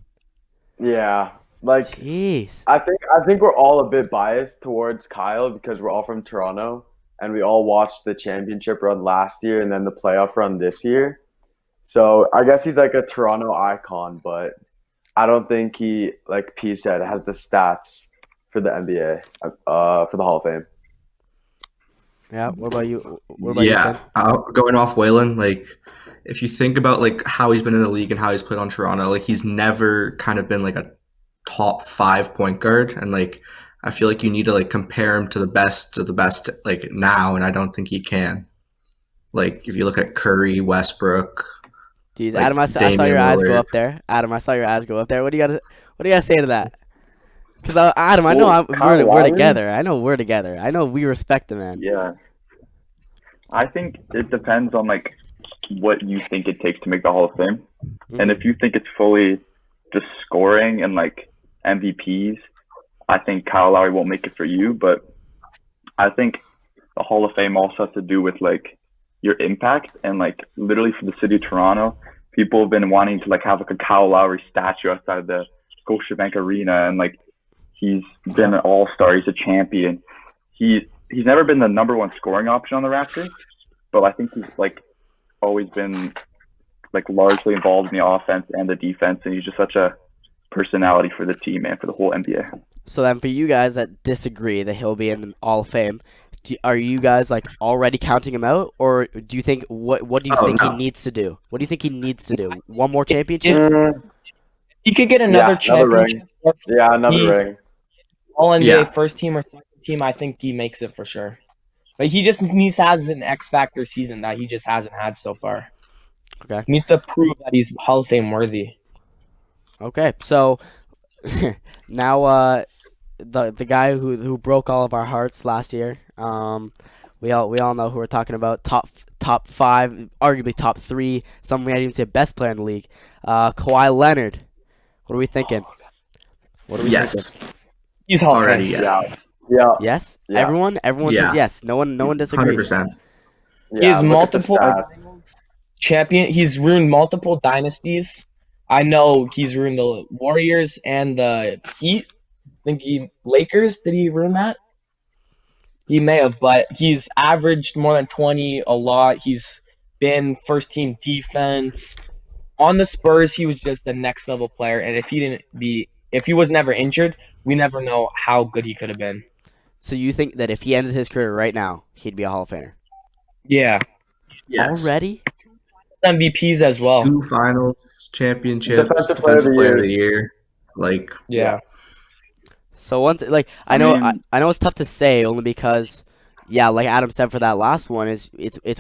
Yeah. Like, jeez. I think we're all a bit biased towards Kyle because we're all from Toronto and we all watched the championship run last year and then the playoff run this year. So I guess he's like a Toronto icon, but I don't think he, like P said, has the stats for the NBA, for the Hall of Fame. Yeah. What about you? Going off Waylon, like if you think about like how he's been in the league and how he's played on Toronto, like he's never kind of been like a top 5 point guard, and like I feel like you need to like compare him to the best like now, and I don't think he can. Like if you look at Curry, Westbrook. Jeez, like Adam, I saw your eyes go up there. Adam, I saw your eyes go up there. What do you gotta say to that? Because Adam, I know we're together. I know we're together. I know we respect the man. Yeah. I think it depends on like what you think it takes to make the Hall of Fame. Mm-hmm. And if you think it's fully just scoring and like MVPs, I think Kyle Lowry won't make it for you. But I think the Hall of Fame also has to do with like your impact, and like literally for the city of Toronto, people have been wanting to like have like a Kyle Lowry statue outside the Scotiabank Arena, and like he's been an all-star, he's a champion. He's never been the number one scoring option on the Raptors, but I think he's like always been like largely involved in the offense and the defense, and he's just such a personality for the team and for the whole NBA. So then, for you guys that disagree that he'll be in the Hall of Fame, are you guys like already counting him out, or do you think what do you think he needs to do? What do you think he needs to do? One more championship? He could get another championship. Another ring. All NBA first team or second team, I think he makes it for sure. Like he just needs to have an X factor season that he just hasn't had so far. Okay. He needs to prove that he's Hall of Fame worthy. Okay. So now the guy who broke all of our hearts last year. We all know who we're talking about. Top 5, arguably top 3. Some might even say best player in the league. Kawhi Leonard. What are we thinking? What are we Yes. thinking? He's Hall of Already, Fame. yeah. Yeah. Yes. Yeah. Everyone says Yeah. yes. No one disagrees. 100%. He has Look at the multiple stats. champion. He's ruined multiple dynasties. I know he's ruined the Warriors and the Heat. I think Lakers. Did he ruin that? He may have, but he's averaged more than 20 a lot. He's been first team defense. On the Spurs, he was just the next level player, and if he was never injured, we never know how good he could have been. So you think that if he ended his career right now, he'd be a Hall of Famer? Yeah. Yes. Already? MVPs as well. 2 finals, championships, Defensive defensive player player of of the the year. Like, Yeah. So once, like, I know it's tough to say only because, yeah, like Adam said for that last one, it's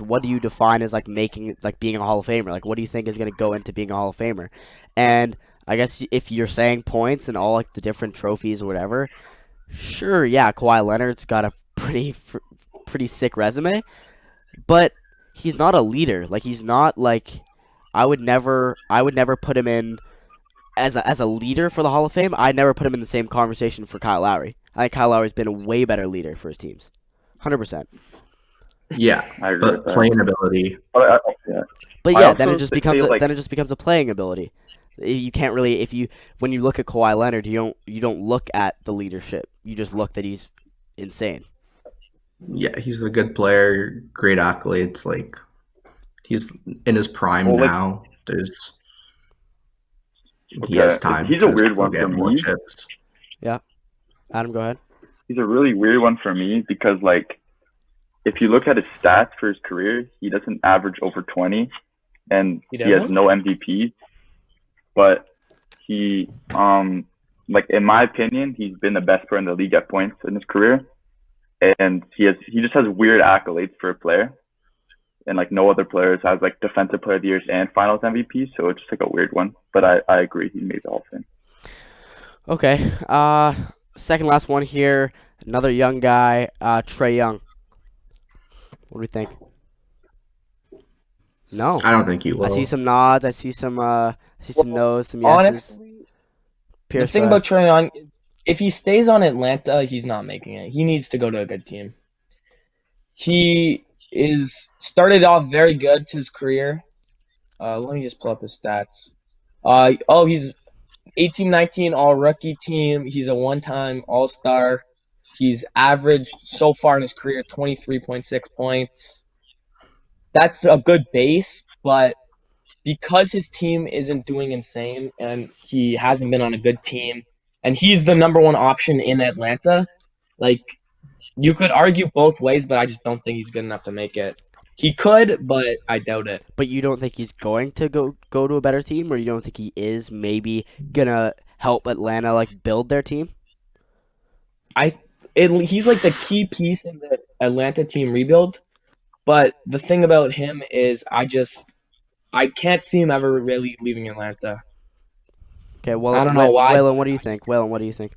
what do you define as like being a Hall of Famer? Like, what do you think is going to go into being a Hall of Famer? And I guess if you're saying points and all like the different trophies or whatever, sure, yeah, Kawhi Leonard's got a pretty sick resume, but he's not a leader. Like, he's not like I would never put him in. As a leader for the Hall of Fame, I never put him in the same conversation for Kyle Lowry. I think Kyle Lowry's been a way better leader for his teams, 100%. yeah, I agree but with that. playing ability. Yeah. But I yeah, then it also just becomes feel like- then it just becomes a playing ability. You can't really when you look at Kawhi Leonard, you don't look at the leadership. You just look that he's insane. Yeah, he's a good player, great accolades. Like, he's in his prime Well, like- now. He Okay, has time. he's a to weird still one get for more me. chips. Adam, go ahead. He's a really weird one for me because, like, if you look at his stats for his career, he doesn't average over 20, and He he has doesn't? no MVP. But he, like in my opinion, he's been the best player in the league at points in his career, and he just has weird accolades for a player, and like no other players has like defensive player of the years and finals MVP, so it's just like a weird one. But I agree, he made the Hall of Fame. Okay. Second last one here. Another young guy, Trae Young. What do we think? No. I don't think he will. I see some nods. I see some no's, some yeses. Honestly, Pierce, the thing go about Trae Young, if he stays on Atlanta, he's not making it. He needs to go to a good team. He is started off very good to his career. Let me just pull up his stats. He's 18-19 all-rookie team. He's a one-time all-star. He's averaged so far in his career 23.6 points. That's a good base, but because his team isn't doing insane and he hasn't been on a good team, and he's the number one option in Atlanta, like, you could argue both ways, but I just don't think he's good enough to make it. He could, but I doubt it. But you don't think he's going to go to a better team, or you don't think he is maybe gonna help Atlanta like build their team? He's like the key piece in the Atlanta team rebuild, but the thing about him is I can't see him ever really leaving Atlanta. Okay, well, I don't know why. Waylon, what do you think? Waylon, what do you think?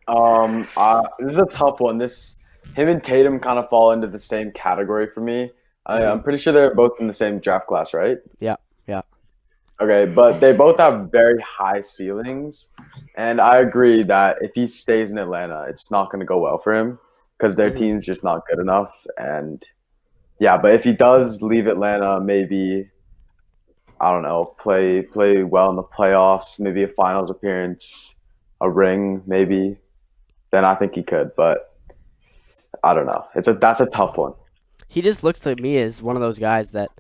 This is a tough one. Him and Tatum kind of fall into the same category for me. I'm pretty sure they're both in the same draft class, right? Yeah. Okay, but they both have very high ceilings, and I agree that if he stays in Atlanta, it's not going to go well for him because their team's just not good enough. And yeah, but if he does leave Atlanta, maybe I don't know, play well in the playoffs, maybe a finals appearance, a ring, maybe. Then I think he could, but I don't know. That's a tough one. He just looks to me as one of those guys that,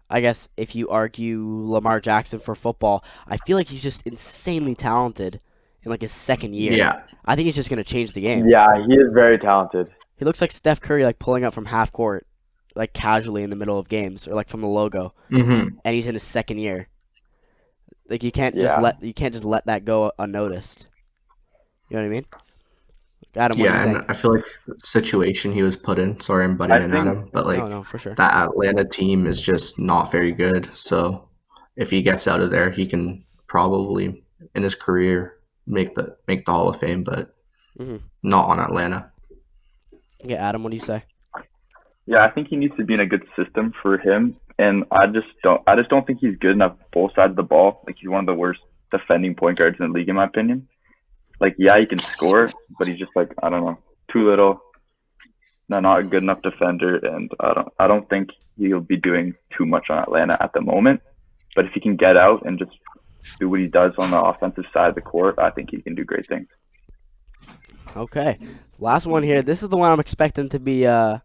I guess, if you argue Lamar Jackson for football, I feel like he's just insanely talented in like his second year. Yeah. I think he's just gonna change the game. Yeah, he is very talented. He looks like Steph Curry, like pulling up from half court, like casually in the middle of games, or like from the logo, Mm-hmm. and he's in his second year. Like you can't Yeah. just let that go unnoticed. You know what I mean? Adam, what do you Yeah, and think? I feel like the situation he was put in. Sorry, I'm butting I in, think Adam, but like No, for sure. that Atlanta team is just not very good. So if he gets out of there, he can probably in his career make the Hall of Fame, but hmm not on Atlanta. Yeah, Adam, what do you say? yeah, I think he needs to be in a good system for him, and I just don't think he's good enough both sides of the ball. Like he's one of the worst defending point guards in the league, in my opinion. Like yeah, he can score, but he's just like I don't know, too little. No, not a good enough defender, and I don't think he'll be doing too much on Atlanta at the moment. But if he can get out and just do what he does on the offensive side of the court, I think he can do great things. Okay, last one here. This is the one I'm expecting to be a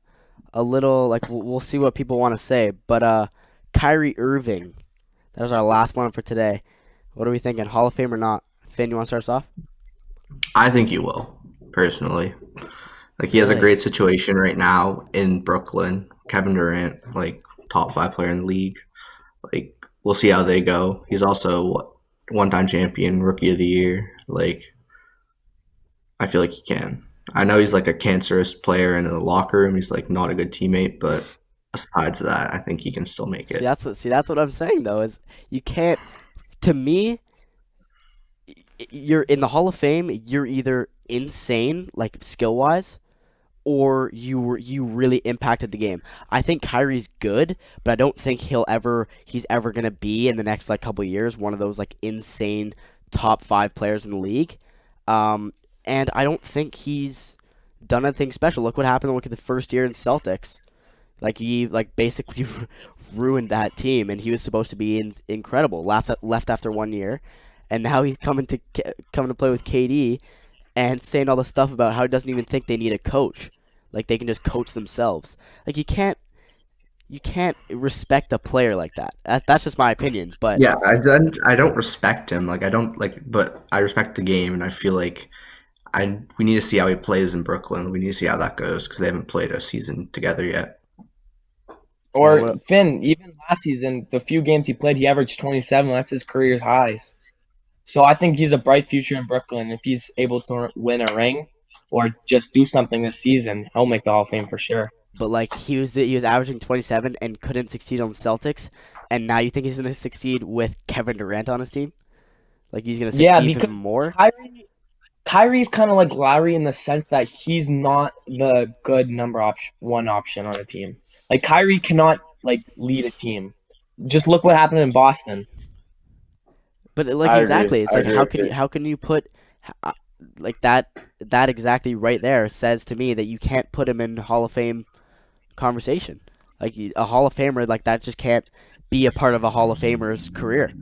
little like we'll see what people want to say, but Kyrie Irving. That was our last one for today. What are we thinking? Hall of Fame or not? Finn, you want to start us off? I think you will, personally. Like he has a Really? great situation right now in Brooklyn. Kevin Durant, like top 5 player in the league. Like we'll see how they go. He's also one-time champion, rookie of the year. Like I feel like he can. I know he's like a cancerous player in the locker room. He's like not a good teammate, but besides that, I think he can still make See, it. that's what I'm saying though. Is you can't. To me, you're in the Hall of Fame. You're either insane, like skill wise, or you really impacted the game. I think Kyrie's good, but I don't think he's ever gonna be in the next like couple years one of those like insane top 5 players in the league. Um, and I don't think he's done anything special. Look what happened. Look at the first year in Celtics. Like he like basically ruined that team, and he was supposed to be incredible. Left after 1 year, and now he's coming to play with KD and saying all the stuff about how he doesn't even think they need a coach. Like they can just coach themselves. Like you can't respect a player like that. That's just my opinion. But Yeah, I don't respect him. Like I don't like, but I respect the game, and I feel like we need to see how he plays in Brooklyn. We need to see how that goes because they haven't played a season together yet. Or Finn, even last season, the few games he played, he averaged 27. That's his career's highs. So I think he's a bright future in Brooklyn. If he's able to win a ring or just do something this season, he'll make the Hall of Fame for sure. but like he was averaging 27 and couldn't succeed on the Celtics, and now you think he's gonna succeed with Kevin Durant on his team? Like he's gonna Yeah, succeed even because more? Kyrie's kind of like Lowry in the sense that he's not the good one option on a team. Like Kyrie cannot like lead a team. Just look what happened in Boston. But like I exactly, agree. it's I like agree with you. how can you put uh, like that exactly right there says to me that you can't put him in Hall of Fame conversation. Like a Hall of Famer like that just can't be a part of a Hall of Famer's career.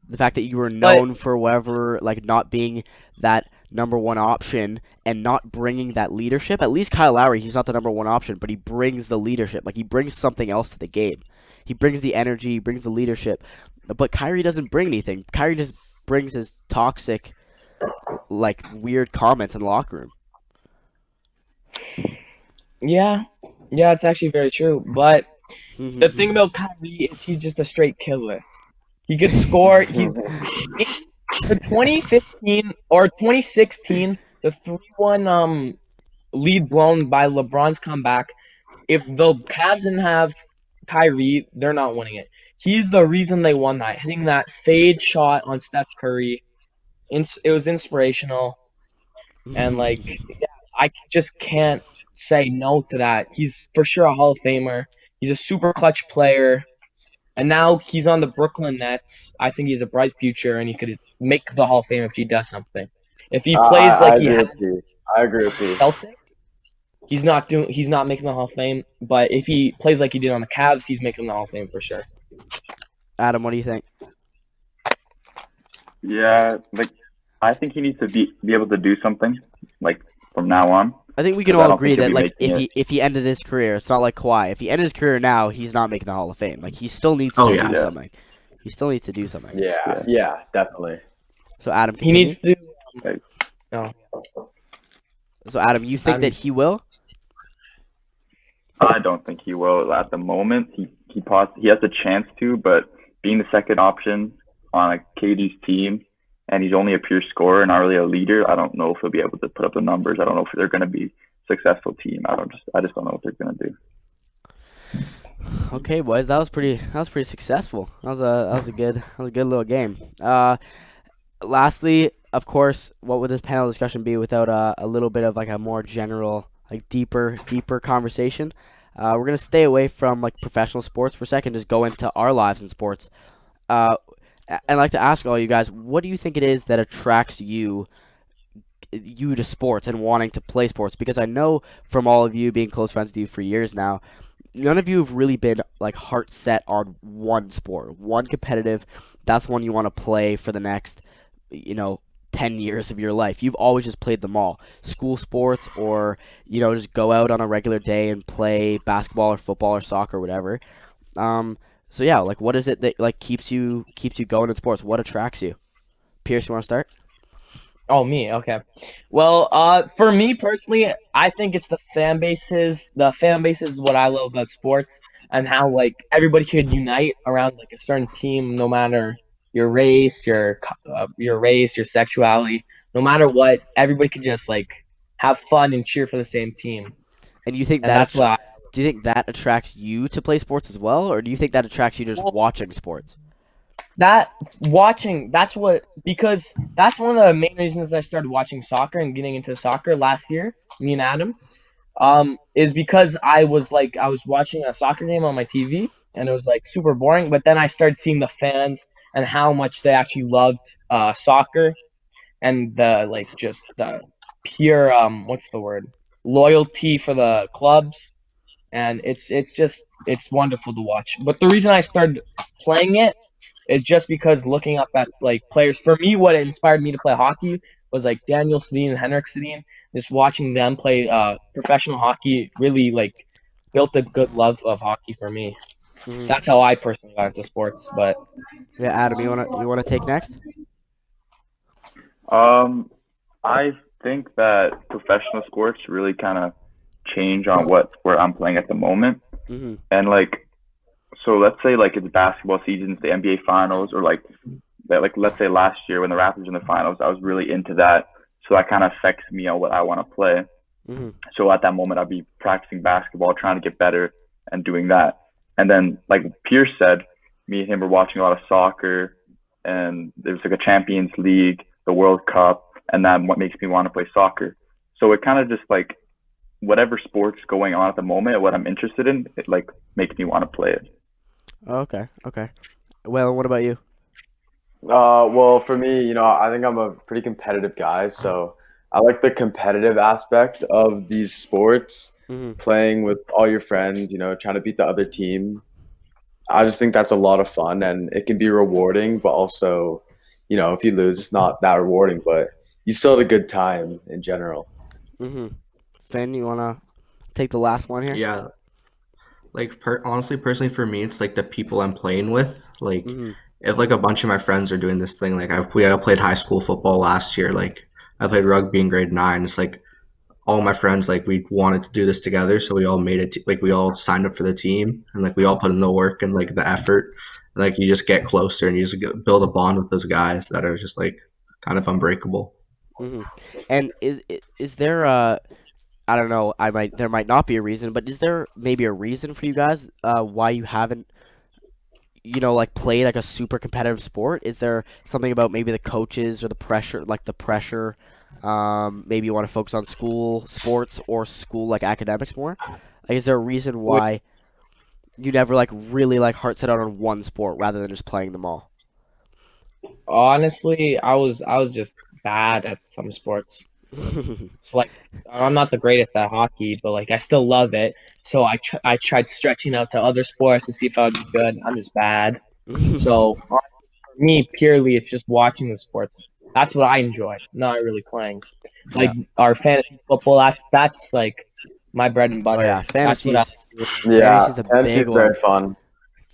The fact that you were But known for whatever, like not being that number one option and not bringing that leadership. At least Kyle Lowry, he's not the number one option, but he brings the leadership. Like he brings something else to the game. He brings the energy, he brings the leadership. But Kyrie doesn't bring anything. Kyrie just brings his toxic, like weird comments in the locker room. yeah, it's actually very true. But the thing about Kyrie is he's just a straight killer. He could score. He's the 2015 or 2016, the 3-1 lead blown by LeBron's comeback. If the Cavs didn't have Kyrie, they're not winning it. He's the reason they won that, hitting that fade shot on Steph Curry. It was inspirational, and like, yeah, I just can't say no to that. He's for sure a Hall of Famer. He's a super clutch player. And now he's on the Brooklyn Nets. I think he has a bright future, and he could make the Hall of Fame if he does something. If he plays I like he agree had with you. I agree with you. Celtics, he's not making the Hall of Fame. But if he plays like he did on the Cavs, he's making the Hall of Fame for sure. Adam, what do you think? Yeah, like I think he needs to be able to do something like from now on. I think we can 'Cause I all don't agree think he'll that be like making if he ended his career, it's not like Kawhi. If he ended his career now, he's not making the Hall of Fame. Like he still needs to Oh, do yeah. something. He still needs to do something. Yeah, definitely. So Adam, He continue. needs to. No, So Adam, you think that he will? I don't think he will at the moment. He has the chance to, but being the second option on a KD's team and he's only a pure scorer, not really a leader. I don't know if he'll be able to put up the numbers. I don't know if they're going to be a successful team. I just don't know what they're going to do. Okay, boys, that was pretty successful. That was a good little game. Lastly, of course, what would this panel discussion be without a little bit of like a more general, like deeper conversation? We're gonna stay away from like professional sports for a second, just go into our lives in sports. I'd like to ask all you guys, what do you think it is that attracts you to sports and wanting to play sports? Because I know from all of you being close friends with you for years now, none of you have really been like heart set on one sport, one competitive. That's the one you want to play for the next, 10 years of your life. You've always just played them all. School sports, or, just go out on a regular day and play basketball or football or soccer or whatever. So yeah, like what is it that like keeps you going in sports? What attracts you? Pierce, you want to start? Oh, me, okay. Well, for me personally, I think it's the fan bases. The fan base is what I love about sports, and how like everybody could unite around like a certain team, no matter your race, your sexuality, no matter what. Everybody could just like have fun and cheer for the same team. And you think And that's what do you think that attracts you to play sports as well, or do you think that attracts you to just watching sports? because that's one of the main reasons I started watching soccer and getting into soccer last year, me and Adam, is because I was watching a soccer game on my TV and it was like super boring, but then I started seeing the fans and how much they actually loved soccer, and the pure what's the word, loyalty for the clubs, and it's wonderful to watch. But the reason I started playing it is just because looking up at like players. For me, what inspired me to play hockey was like Daniel Sedin and Henrik Sedin. Just watching them play professional hockey really like built a good love of hockey for me. Mm-hmm. That's how I personally got into sports. But yeah, Adam, you wanna take next? I think that professional sports really kind of change on what sport I'm playing at the moment. Mm-hmm. And like, so let's say like it's basketball season, it's the NBA finals, or like that. Like let's say last year when the Raptors were in the finals, I was really into that. So that kind of affects me on what I want to play. Mm-hmm. So at that moment, I'll be practicing basketball, trying to get better, and doing that. And then, like Pierce said, me and him were watching a lot of soccer, and there's like a Champions League, the World Cup, and that what makes me want to play soccer. So it kind of just like whatever sport's going on at the moment, what I'm interested in, it like makes me want to play it. Okay. Well, what about you? Well, for me, I think I'm a pretty competitive guy, so I like the competitive aspect of these sports, Mm-hmm. playing with all your friends, trying to beat the other team. I just think that's a lot of fun, and it can be rewarding, but also, if you lose, it's not that rewarding, but you still had a good time in general. Mm-hmm. Finn, you wanna take the last one here? Yeah. Like, honestly, personally, for me, it's like the people I'm playing with. Like, Mm-hmm. if like a bunch of my friends are doing this thing, like I played high school football last year. Like, I played rugby in grade 9. It's like all my friends, like, we wanted to do this together, so we all made it. Like, we all signed up for the team, and like we all put in the work and like the effort. And, like, you just get closer, and you just build a bond with those guys that are just like kind of unbreakable. Mm-hmm. And is there I don't know, there might not be a reason, but is there maybe a reason for you guys why you haven't like played like a super competitive sport? Is there something about maybe the coaches or the pressure, maybe you want to focus on school sports or school like academics more? Like, is there a reason why you never like really like heart set out on one sport rather than just playing them all? honestly, I was just bad at some sports. So like I'm not the greatest at hockey, but like I still love it. So I tried stretching out to other sports to see if I would be good. I'm just bad. So for me, purely it's just watching the sports. That's what I enjoy, not really playing. Like our fantasy football, that's like my bread and butter. Oh yeah, That's what I Yeah, fantasy's a fantasy big is very one. fun.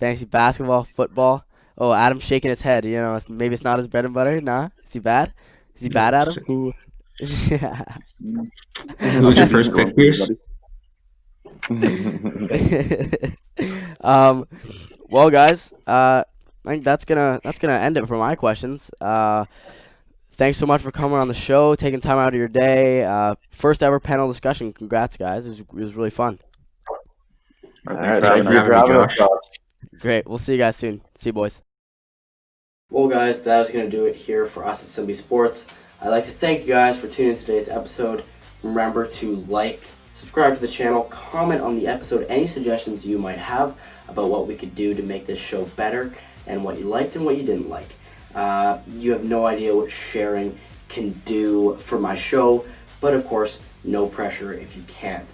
Fantasy basketball, football. Oh, Adam's shaking his head. Maybe it's not his bread and butter. Nah, is he bad? Is he bad, Adam? Yeah. Who's your first pick, Pierce? Well, guys, I think that's gonna end it for my questions. thanks so much for coming on the show, taking time out of your day. First ever panel discussion. Congrats, guys. It was really fun. All right, Thanks thank you for having us, Josh. Great. We'll see you guys soon. See you, boys. Well, guys, that is going to do it here for us at Simply Sports. I'd like to thank you guys for tuning in to today's episode. Remember to like, subscribe to the channel, comment on the episode, any suggestions you might have about what we could do to make this show better, and what you liked and what you didn't like. You have no idea what sharing can do for my show, but of course, no pressure if you can't.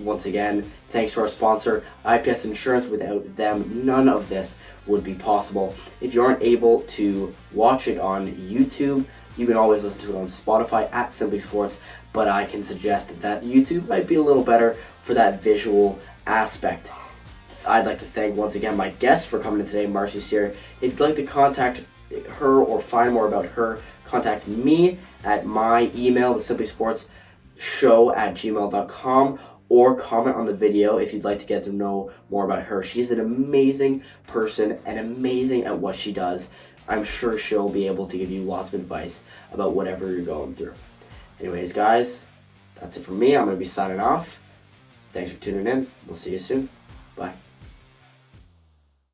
Once again, thanks to our sponsor, IPS Insurance. Without them, none of this would be possible. If you aren't able to watch it on YouTube, you can always listen to it on Spotify at Simply Sports, but I can suggest that YouTube might be a little better for that visual aspect. I'd like to thank once again my guest for coming in today, Marci Sier. If you'd like to contact her or find more about her, contact me at my email, thesimplysportsshow@gmail.com, or comment on the video if you'd like to get to know more about her. She's an amazing person and amazing at what she does. I'm sure she'll be able to give you lots of advice about whatever you're going through. Anyways, guys, that's it from me. I'm going to be signing off. Thanks for tuning in. We'll see you soon. Bye.